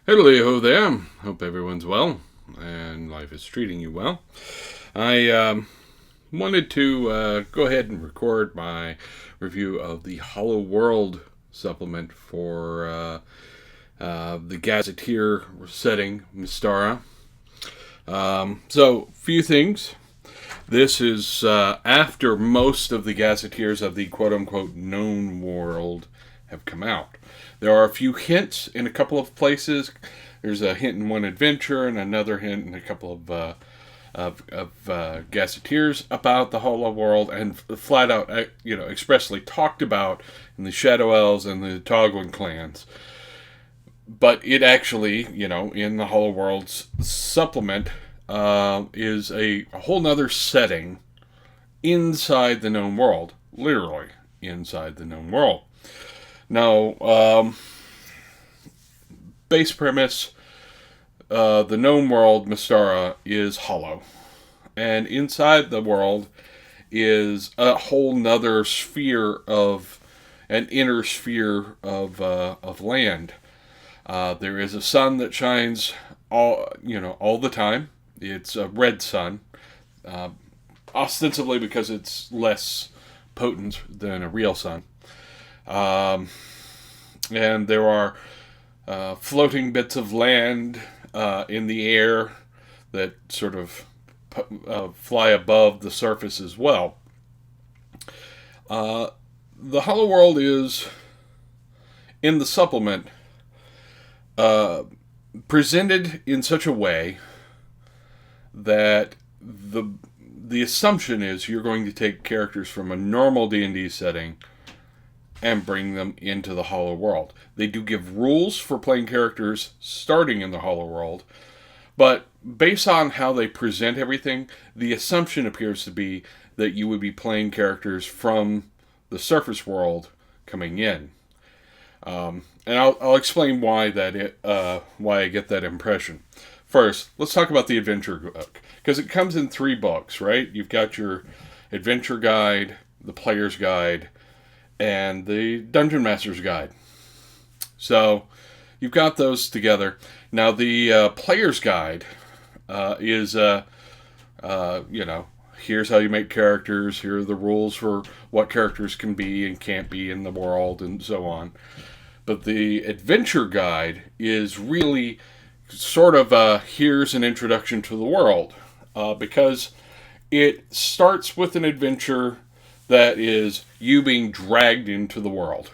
Hello there. Hope everyone's well and life is treating you well. I wanted to go ahead and record my review of the Hollow World supplement for the Gazetteer setting, Mystara. Few things. This is after most of the Gazetteers of the quote unquote known world have come out. There are a few hints in a couple of places. There's a hint in one adventure and another hint in a couple of Gazetteers about the Hollow World, and flat out, expressly talked about in the Shadow Elves and the Togwin clans. But it actually, in the Hollow World's supplement, is a whole nother setting inside the known world, literally inside the known world. Now, base premise: the known world, Mystara, is hollow, and inside the world is a whole nother sphere of an inner sphere of land. There is a sun that shines all the time. It's a red sun, uh, ostensibly because it's less potent than a real sun. Um, and there are floating bits of land in the air that sort of fly above the surface as well. Uh, the Hollow World is, in the supplement, uh, presented in such a way that the assumption is you're going to take characters from a normal D&D setting and bring them into the Hollow World. They do give rules for playing characters starting in the Hollow World, but based on how they present everything, the assumption appears to be that you would be playing characters from the surface world coming in. And I'll explain why why I get that impression. First, let's talk about the adventure book, because it comes in 3 books, right? You've got your adventure guide, the player's guide, and the Dungeon Master's Guide. So you've got those together. Now the Player's Guide is, here's how you make characters. Here are the rules for what characters can be and can't be in the world, and so on. But the Adventure Guide is really sort of here's an introduction to the world, because it starts with an adventure that is you being dragged into the world.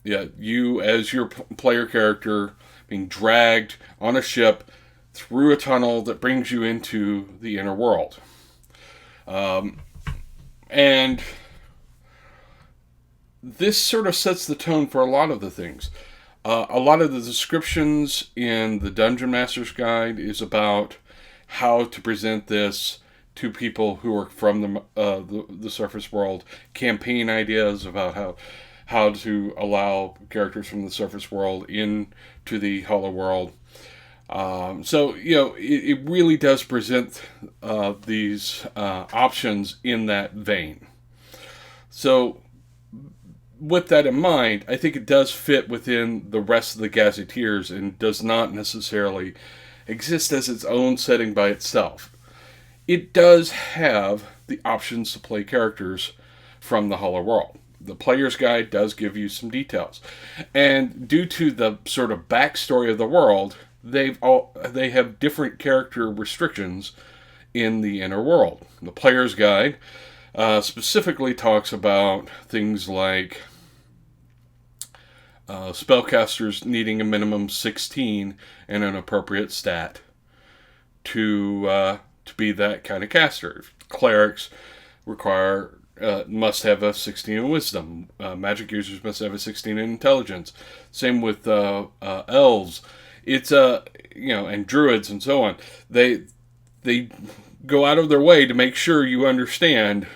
You as your player character being dragged on a ship through a tunnel that brings you into the inner world. And this sort of sets the tone for a lot of the things. A lot of the descriptions in the Dungeon Master's Guide is about how to present this to people who are from the surface world. Campaign ideas about how to allow characters from the surface world into the Hollow World. It really does present these options in that vein. So, with that in mind, I think it does fit within the rest of the Gazetteers and does not necessarily exist as its own setting by itself. It does have the options to play characters from the Hollow World. The Player's Guide does give you some details. And due to the sort of backstory of the world, they have different character restrictions in the inner world. The Player's Guide specifically talks about things like spellcasters needing a minimum 16 and an appropriate stat to be that kind of caster. Clerics must have a 16 in wisdom. Magic users must have a 16 in intelligence. Same with elves. It's and druids and so on. They go out of their way to make sure you understand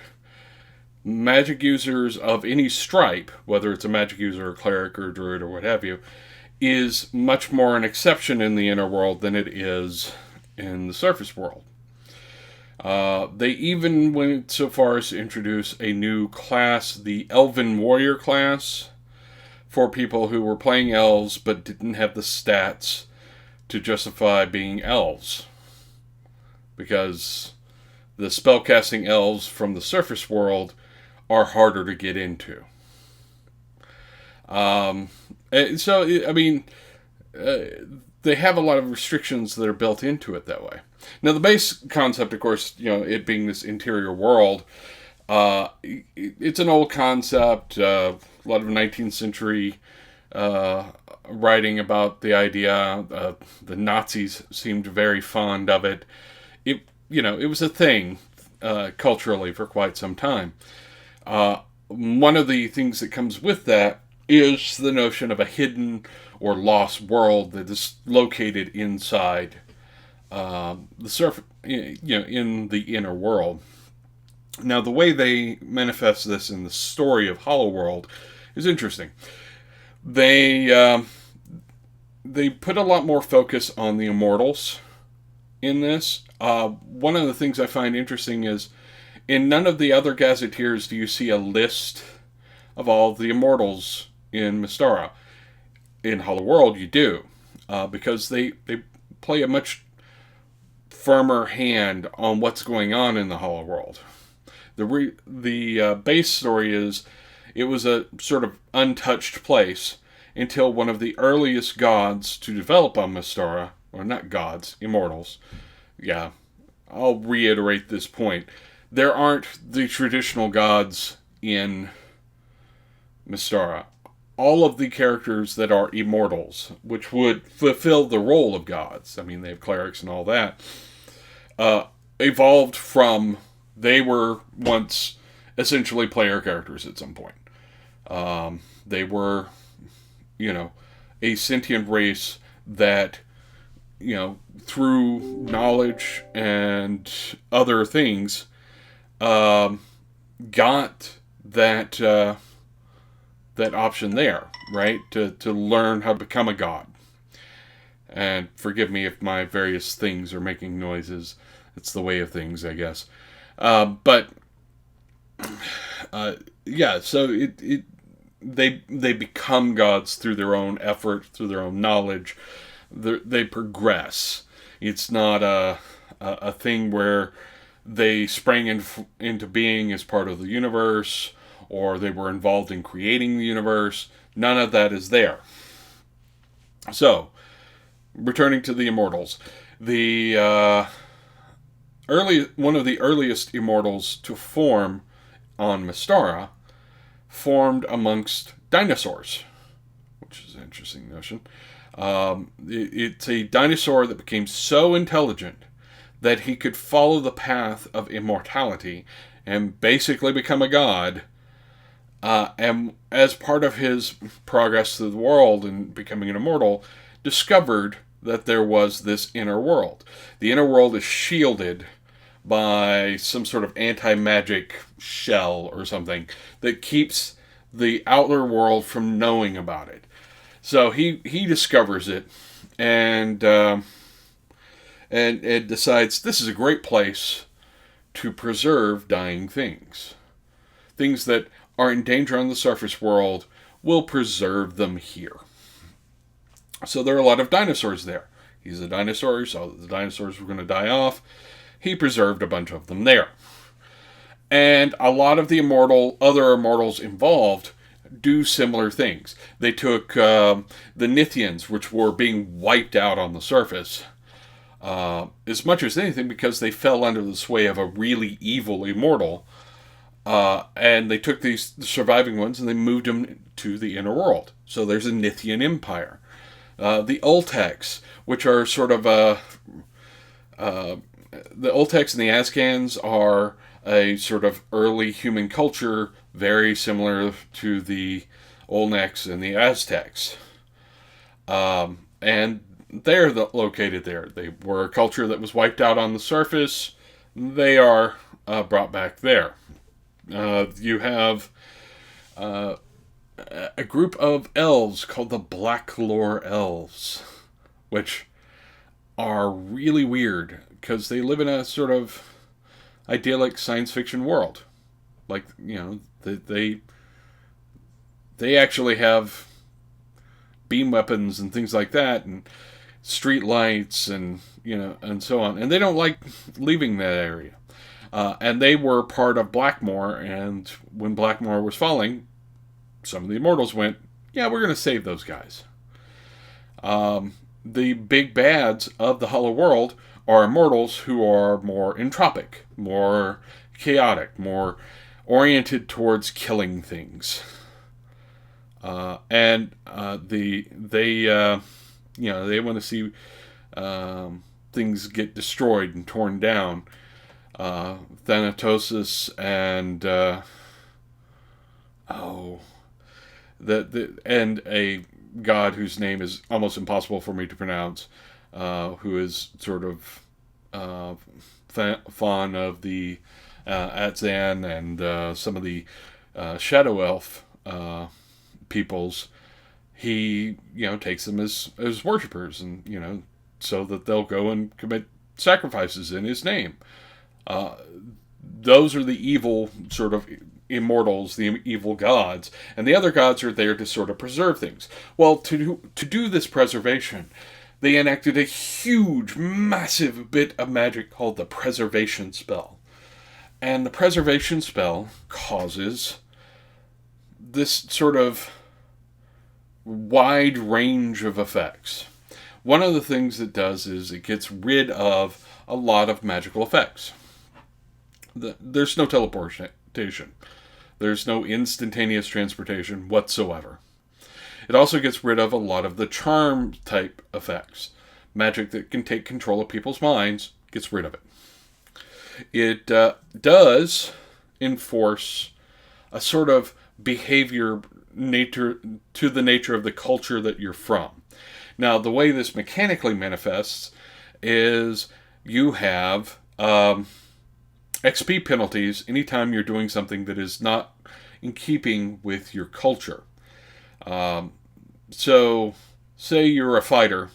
magic users of any stripe, whether it's a magic user, a cleric, or a druid, or what have you, is much more an exception in the inner world than it is in the surface world. They even went so far as to introduce a new class, the Elven Warrior class, for people who were playing elves but didn't have the stats to justify being elves. Because the spellcasting elves from the surface world are harder to get into. They have a lot of restrictions that are built into it that way. Now, the base concept, of course, it being this interior world, it's an old concept. A lot of 19th century writing about the idea. The Nazis seemed very fond of it. It was a thing culturally for quite some time. One of the things that comes with that is the notion of a hidden or lost world that is located inside the surface, in the inner world. Now, the way they manifest this in the story of Hollow World is interesting. They put a lot more focus on the immortals in this. One of the things I find interesting is in none of the other gazetteers do you see a list of all the immortals in Mystara. In Hollow World, you do, because they play a much firmer hand on what's going on in the Hollow World. The base story is it was a sort of untouched place until one of the earliest gods to develop on Mystara, or not gods, immortals. Yeah, I'll reiterate this point. There aren't the traditional gods in Mystara. All of the characters that are immortals, which would fulfill the role of gods, I mean, they have clerics and all that, evolved from, they were once essentially player characters at some point. They were, a sentient race that, through knowledge and other things, got that option there, right? To learn how to become a god. And forgive me if my various things are making noises. It's the way of things, I guess. So they become gods through their own effort, through their own knowledge. They progress. It's not a thing where they sprang into being as part of the universe, or they were involved in creating the universe. None of that is there. So, returning to the immortals. One of the earliest immortals to form on Mystara formed amongst dinosaurs, which is an interesting notion. It's a dinosaur that became so intelligent that he could follow the path of immortality and basically become a god. And as part of his progress through the world and becoming an immortal, discovered that there was this inner world. The inner world is shielded by some sort of anti-magic shell or something that keeps the outer world from knowing about it. So he discovers it and decides this is a great place to preserve dying things. Things that are in danger on the surface world, will preserve them here. So there are a lot of dinosaurs there. He's a dinosaur, so the dinosaurs were going to die off. He preserved a bunch of them there. And a lot of the other immortals involved do similar things. They took the Nithians, which were being wiped out on the surface, as much as anything because they fell under the sway of a really evil immortal. And they took the surviving ones and they moved them to the inner world. So there's a Nithian empire. The Oltecs, which are sort of the Oltecs and the Azkans are a sort of early human culture, very similar to the Olmecs and the Aztecs. And they're located there. They were a culture that was wiped out on the surface. They are brought back there. You have a group of elves called the Blacklore Elves, which are really weird because they live in a sort of idyllic science fiction world. Like, they actually have beam weapons and things like that, and street lights, and and so on. And they don't like leaving that area. And they were part of Blackmoor, and when Blackmoor was falling, some of the Immortals went, yeah, we're going to save those guys. The big bads of the Hollow World are Immortals who are more entropic, more chaotic, more oriented towards killing things. They want to see things get destroyed and torn down. Thanatosis and and a god whose name is almost impossible for me to pronounce, who is sort of fond of the Atzan and some of the Shadow Elf peoples. He takes them as worshippers, and so that they'll go and commit sacrifices in his name. Those are the evil sort of immortals, the evil gods, and the other gods are there to sort of preserve things. Well, to do this preservation, they enacted a huge, massive bit of magic called the preservation spell. And the preservation spell causes this sort of wide range of effects. One of the things it does is it gets rid of a lot of magical effects. There's no teleportation. There's no instantaneous transportation whatsoever. It also gets rid of a lot of the charm type effects. Magic that can take control of people's minds gets rid of it. It does enforce a sort of behavior nature to the nature of the culture that you're from. Now, the way this mechanically manifests is you have XP penalties anytime you're doing something that is not in keeping with your culture. So, say you're a fighter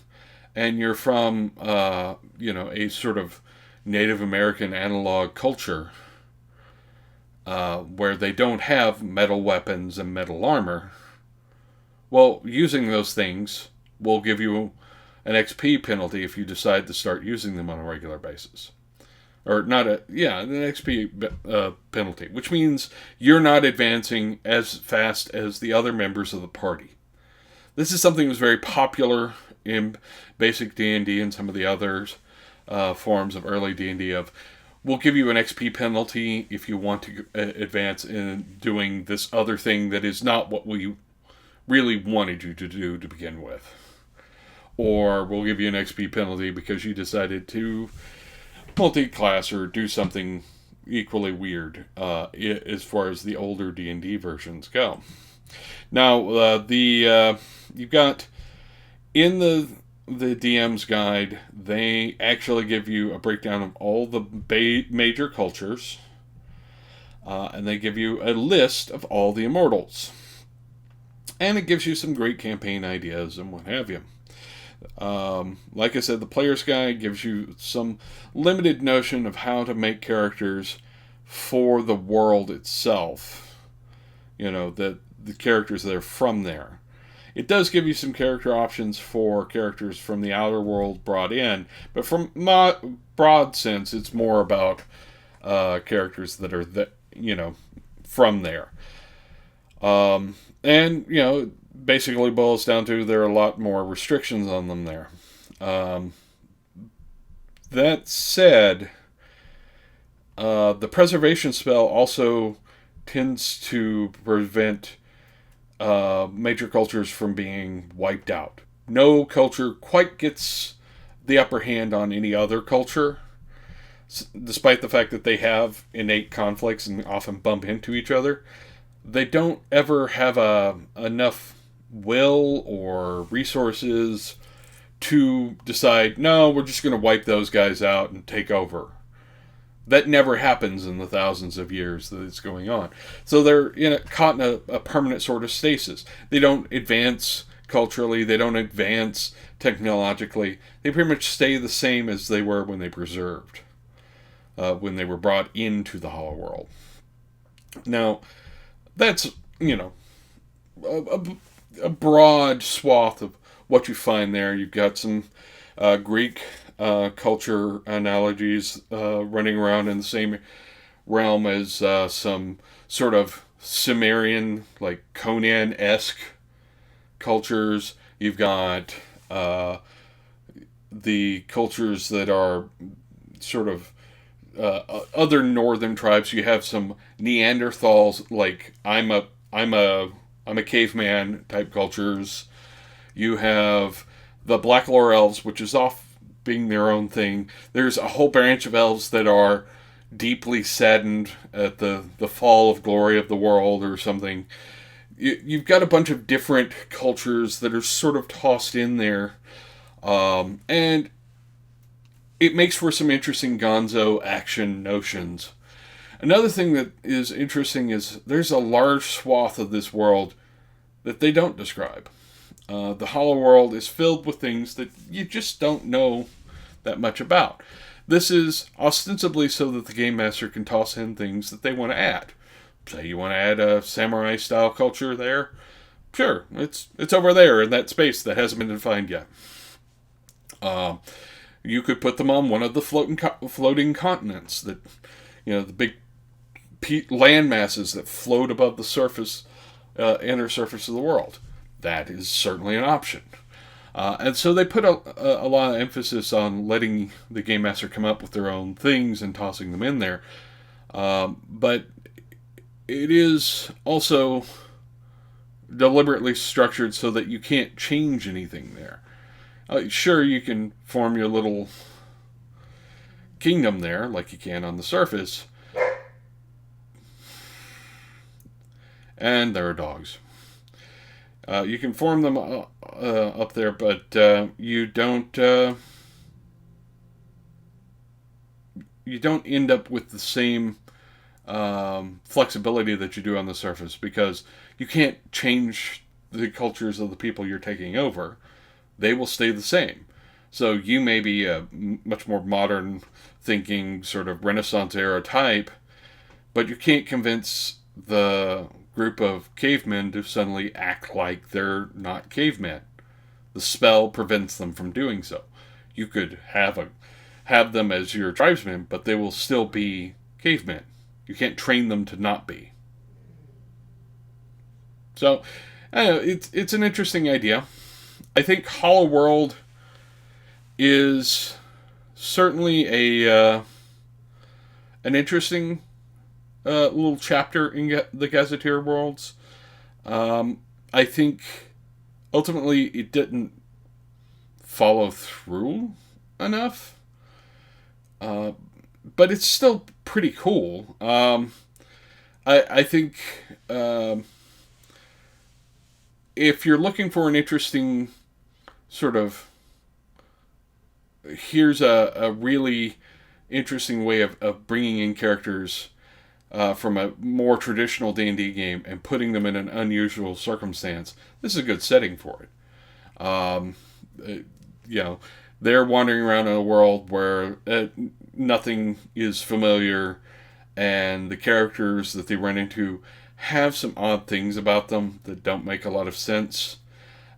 and you're from, a sort of Native American analog culture where they don't have metal weapons and metal armor. Well, using those things will give you an XP penalty if you decide to start using them on a regular basis. Or an XP penalty, which means you're not advancing as fast as the other members of the party. This is something that was very popular in basic D&D and some of the others forms of early D&D of, we'll give you an XP penalty if you want to advance in doing this other thing that is not what we really wanted you to do to begin with. Or we'll give you an XP penalty because you decided to multi-class or do something equally weird as far as the older D&D versions go. Now, you've got in the DM's guide, they actually give you a breakdown of all the major cultures, and they give you a list of all the immortals. And it gives you some great campaign ideas and what have you. Like I said, the player's guide gives you some limited notion of how to make characters for the world itself. The characters that are from there. It does give you some character options for characters from the outer world brought in, but from my broad sense, it's more about characters that are from there. And basically boils down to there are a lot more restrictions on them there. That said, the preservation spell also tends to prevent major cultures from being wiped out. No culture quite gets the upper hand on any other culture, despite the fact that they have innate conflicts and often bump into each other. They don't ever have enough will or resources to decide, no, we're just going to wipe those guys out and take over. That never happens in the thousands of years that it's going on. So they're caught in a permanent sort of stasis. They don't advance culturally. They don't advance technologically. They pretty much stay the same as they were when they preserved, when they were brought into the Hollow World. Now, that's, a broad swath of what you find there. You've got some Greek culture analogies running around in the same realm as some sort of Sumerian, like Conan-esque cultures. You've got the cultures that are sort of other northern tribes. You have some Neanderthals, like I'm a caveman type cultures. You have the Black Lore elves, which is off being their own thing. There's a whole branch of elves that are deeply saddened at the fall of glory of the world or something. You've got a bunch of different cultures that are sort of tossed in there. And it makes for some interesting gonzo action notions. Another thing that is interesting is there's a large swath of this world that they don't describe. The Hollow World is filled with things that you just don't know that much about. This is ostensibly so that the Game Master can toss in things that they want to add. Say you want to add a samurai style culture there, sure, it's over there in that space that hasn't been defined yet. You could put them on one of the floating continents that, the big land masses that float above the surface, inner surface of the world. That is certainly an option. And so they put a lot of emphasis on letting the Game Master come up with their own things and tossing them in there. But it is also deliberately structured so that you can't change anything there. Sure, you can form your little kingdom there, like you can on the surface. And there are dogs. You can form them up there, but you don't end up with the same flexibility that you do on the surface, because you can't change the cultures of the people you're taking over. They will stay the same. So you may be a much more modern thinking sort of Renaissance era type, but you can't convince the group of cavemen to suddenly act like they're not cavemen. The spell prevents them from doing so. You could have them as your tribesmen, but they will still be cavemen. You can't train them to not be. So, it's an interesting idea. I think Hollow World is certainly an interesting little chapter in the Gazetteer worlds. I think ultimately it didn't follow through enough, but it's still pretty cool. I think if you're looking for an interesting sort of, here's a really interesting way of bringing in characters from a more traditional D&D game and putting them in an unusual circumstance, this is a good setting for it. They're wandering around in a world where nothing is familiar, and the characters that they run into have some odd things about them that don't make a lot of sense.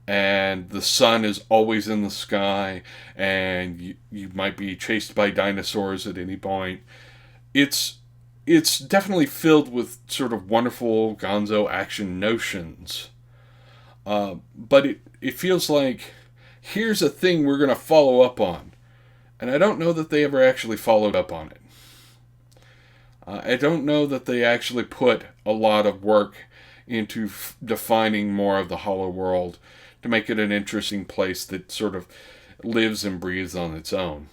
And the sun is always in the sky, and you might be chased by dinosaurs at any point. It's definitely filled with sort of wonderful gonzo action notions. But it feels like, here's a thing we're going to follow up on. And I don't know that they ever actually followed up on it. I don't know that they actually put a lot of work into defining more of the Hollow World to make it an interesting place that sort of lives and breathes on its own.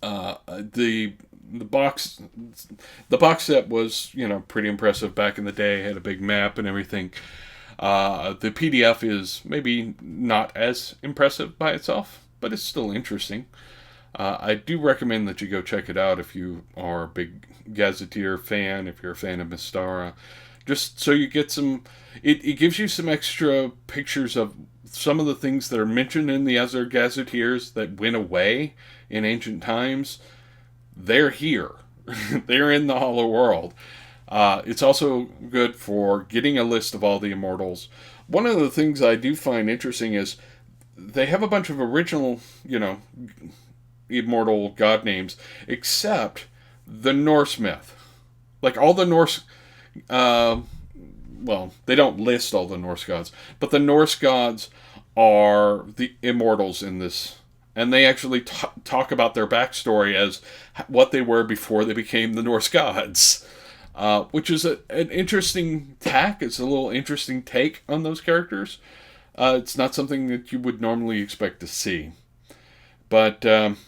The box set was, pretty impressive back in the day. It had a big map and everything. The PDF is maybe not as impressive by itself, but it's still interesting. I do recommend that you go check it out if you are a big Gazetteer fan, if you're a fan of Mystara. Just so you get some... It gives you some extra pictures of some of the things that are mentioned in the other Gazetteers that went away in ancient times. They're here. They're in the Hollow World. It's also good for getting a list of all the immortals. One of the things I do find interesting is they have a bunch of original, immortal god names, except the Norse myth. Like all the Norse, uh, well, they don't list all the Norse gods, but the Norse gods are the immortals in this. And they actually talk about their backstory as what they were before they became the Norse gods, which is an interesting tack. It's a little interesting take on those characters. It's not something that you would normally expect to see. But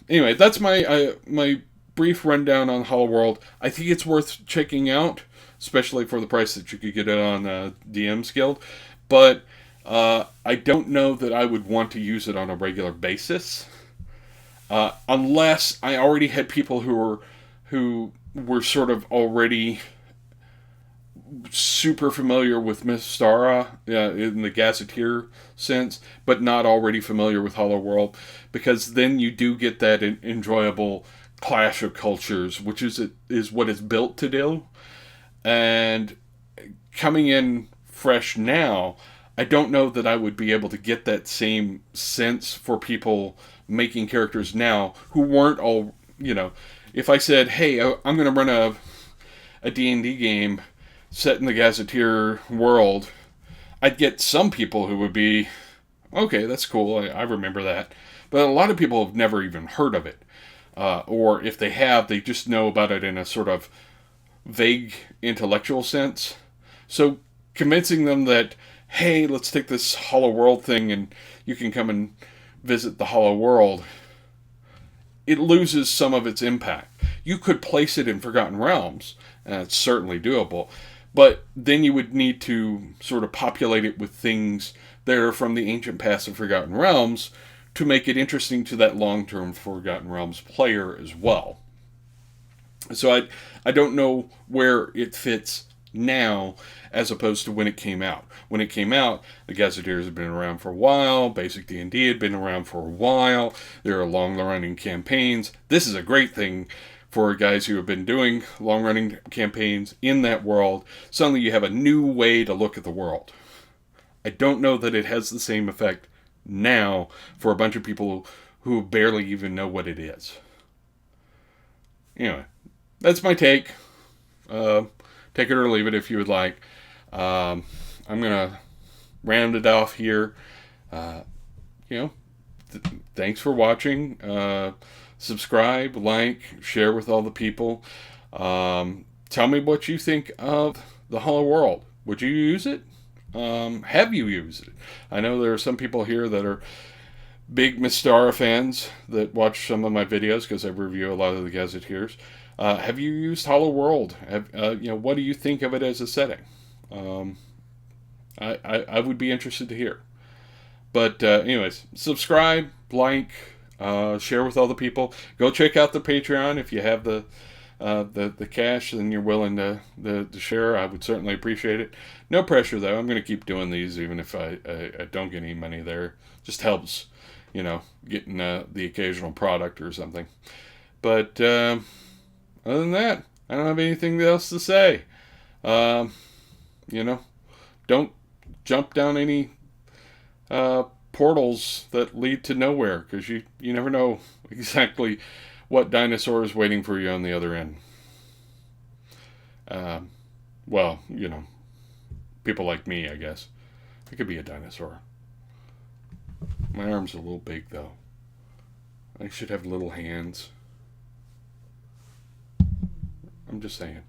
anyway, that's my brief rundown on Hollow World. I think it's worth checking out, especially for the price that you could get it on DM's Guild. But I don't know that I would want to use it on a regular basis, unless I already had people who were sort of already super familiar with Mystara in the Gazetteer sense, but not already familiar with Hollow World, because then you do get that enjoyable clash of cultures, which is what it's built to do. And coming in fresh now, I don't know that I would be able to get that same sense for people making characters now who weren't all, if I said, hey, I'm going to run a D&D game set in the Gazetteer world, I'd get some people who would be, okay, that's cool, I remember that. But a lot of people have never even heard of it. Or if they have, they just know about it in a sort of vague intellectual sense. So convincing them that, hey, let's take this Hollow World thing and you can come and visit the Hollow World, it loses some of its impact. You could place it in Forgotten Realms, and it's certainly doable. But then you would need to sort of populate it with things that are from the ancient past of Forgotten Realms to make it interesting to that long-term Forgotten Realms player as well. So I don't know where it fits now as opposed to when it came out. When it came out, the Gazetteers had been around for a while, Basic D&D had been around for a while, there are long-running campaigns. This is a great thing for guys who have been doing long-running campaigns in that world. Suddenly you have a new way to look at the world. I don't know that it has the same effect now for a bunch of people who barely even know what it is. Anyway, that's my take. Take it or leave it if you would like. I'm going to round it off here. Thanks for watching. Subscribe, like, share with all the people. Tell me what you think of the Hollow World. Would you use it? Have you used it? I know there are some people here that are big Mystara fans that watch some of my videos because I review a lot of the Gazetteers. Have you used Hollow World? What do you think of it as a setting? I would be interested to hear. But anyways, subscribe, like, share with all the people. Go check out the Patreon if you have the cash and you're willing to share. I would certainly appreciate it. No pressure though. I'm going to keep doing these even if I don't get any money there. Just helps, getting the occasional product or something. But other than that, I don't have anything else to say. Don't jump down any portals that lead to nowhere, because you never know exactly what dinosaur is waiting for you on the other end. People like me, I guess. I could be a dinosaur. My arm's a little big, though. I should have little hands. I'm just saying.